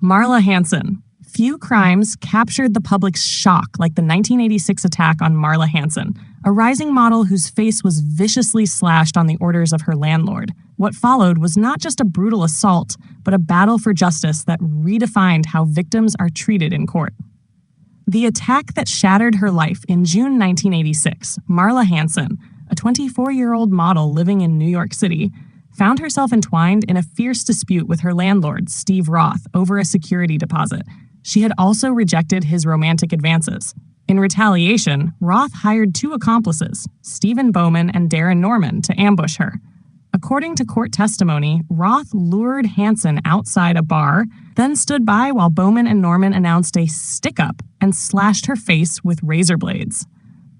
Marla Hanson. Few crimes captured the public's shock like the 1986 attack on Marla Hanson, a rising model whose face was viciously slashed on the orders of her landlord. What followed was not just a brutal assault, but a battle for justice that redefined how victims are treated in court. The attack that shattered her life in June 1986, Marla Hanson, a 24-year-old model living in New York City, found herself entwined in a fierce dispute with her landlord, Steve Roth, over a security deposit. She had also rejected his romantic advances. In retaliation, Roth hired two accomplices, Stephen Bowman and Darren Norman, to ambush her. According to court testimony, Roth lured Hanson outside a bar, then stood by while Bowman and Norman announced a stick-up and slashed her face with razor blades.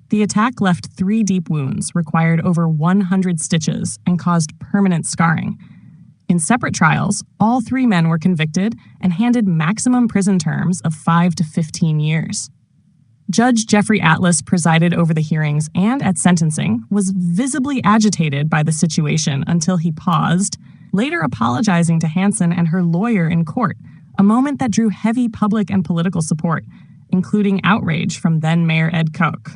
The attack left 3 deep wounds, required over 100 stitches, and caused permanent scarring. In separate trials, all 3 men were convicted and handed maximum prison terms of 5 to 15 years. Judge Jeffrey Atlas presided over the hearings and, at sentencing, was visibly agitated by the situation until he paused, later apologizing to Hanson and her lawyer in court, a moment that drew heavy public and political support, including outrage from then-Mayor Ed Koch.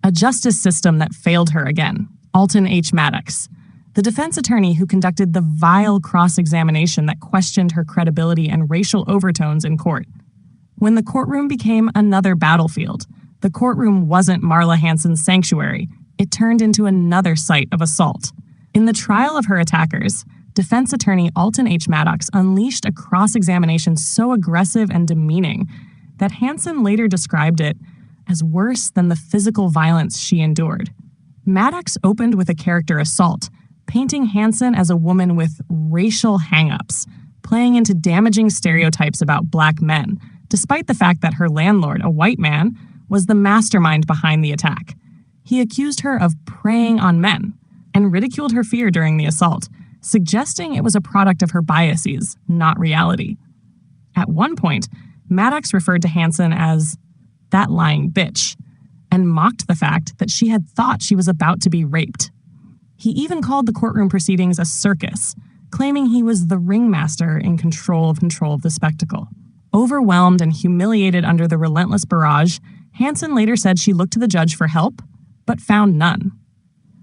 A justice system that failed her again, Alton H. Maddox. The defense attorney who conducted the vile cross-examination that questioned her credibility and racial overtones in court. When the courtroom became another battlefield, the courtroom wasn't Marla Hanson's sanctuary. It turned into another site of assault. In the trial of her attackers, defense attorney Alton H. Maddox unleashed a cross-examination so aggressive and demeaning that Hanson later described it as worse than the physical violence she endured. Maddox opened with a character assault, painting Hanson as a woman with racial hang-ups, playing into damaging stereotypes about black men, despite the fact that her landlord, a white man, was the mastermind behind the attack. He accused her of preying on men and ridiculed her fear during the assault, suggesting it was a product of her biases, not reality. At one point, Maddox referred to Hanson as that lying bitch, and mocked the fact that she had thought she was about to be raped. He even called the courtroom proceedings a circus, claiming he was the ringmaster in control of the spectacle. Overwhelmed and humiliated under the relentless barrage, Hanson later said she looked to the judge for help, but found none.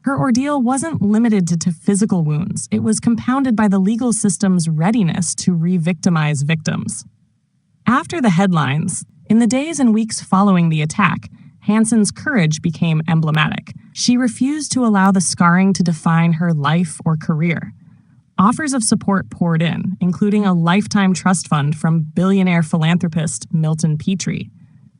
Her ordeal wasn't limited to physical wounds. It was compounded by the legal system's readiness to re-victimize victims. After the headlines, in the days and weeks following the attack, Hanson's courage became emblematic. She refused to allow the scarring to define her life or career. Offers of support poured in, including a lifetime trust fund from billionaire philanthropist Milton Petrie.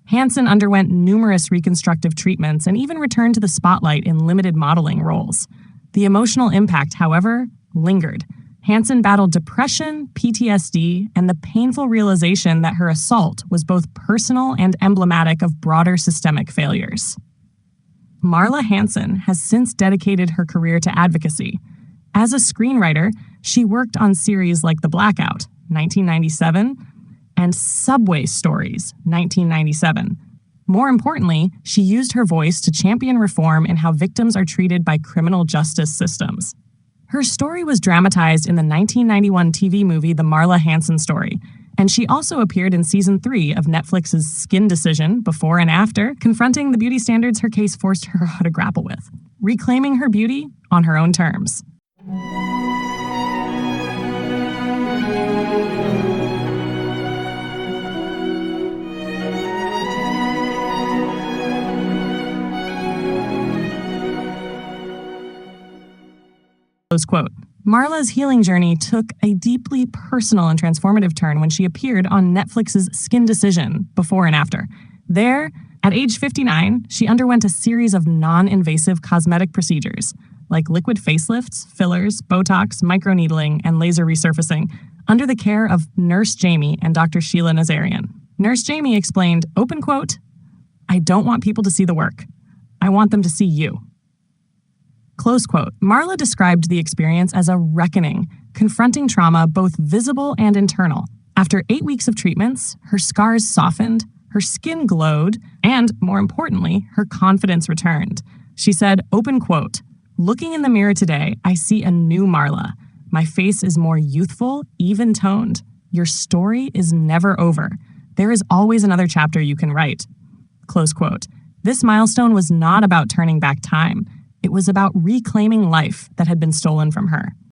Hanson underwent numerous reconstructive treatments and even returned to the spotlight in limited modeling roles. The emotional impact, however, lingered. Hanson battled depression, PTSD, and the painful realization that her assault was both personal and emblematic of broader systemic failures. Marla Hanson has since dedicated her career to advocacy. As a screenwriter, she worked on series like The Blackout, 1997, and Subway Stories, 1997. More importantly, she used her voice to champion reform in how victims are treated by criminal justice systems. Her story was dramatized in the 1991 TV movie The Marla Hanson Story, and she also appeared in Season 3 of Netflix's Skin Decision, Before and After, confronting the beauty standards her case forced her to grapple with, reclaiming her beauty on her own terms. Close quote. Marla's healing journey took a deeply personal and transformative turn when she appeared on Netflix's Skin Decision, Before and After. There, at age 59, she underwent a series of non-invasive cosmetic procedures, like liquid facelifts, fillers, Botox, microneedling, and laser resurfacing, under the care of Nurse Jamie and Dr. Sheila Nazarian. Nurse Jamie explained, open quote, "I don't want people to see the work. I want them to see you." Close quote. Marla described the experience as a reckoning, confronting trauma both visible and internal. After 8 weeks of treatments, her scars softened, her skin glowed, and, more importantly, her confidence returned. She said, open quote, "Looking in the mirror today, I see a new Marla. My face is more youthful, even-toned. Your story is never over. There is always another chapter you can write." Close quote. This milestone was not about turning back time. It was about reclaiming life that had been stolen from her.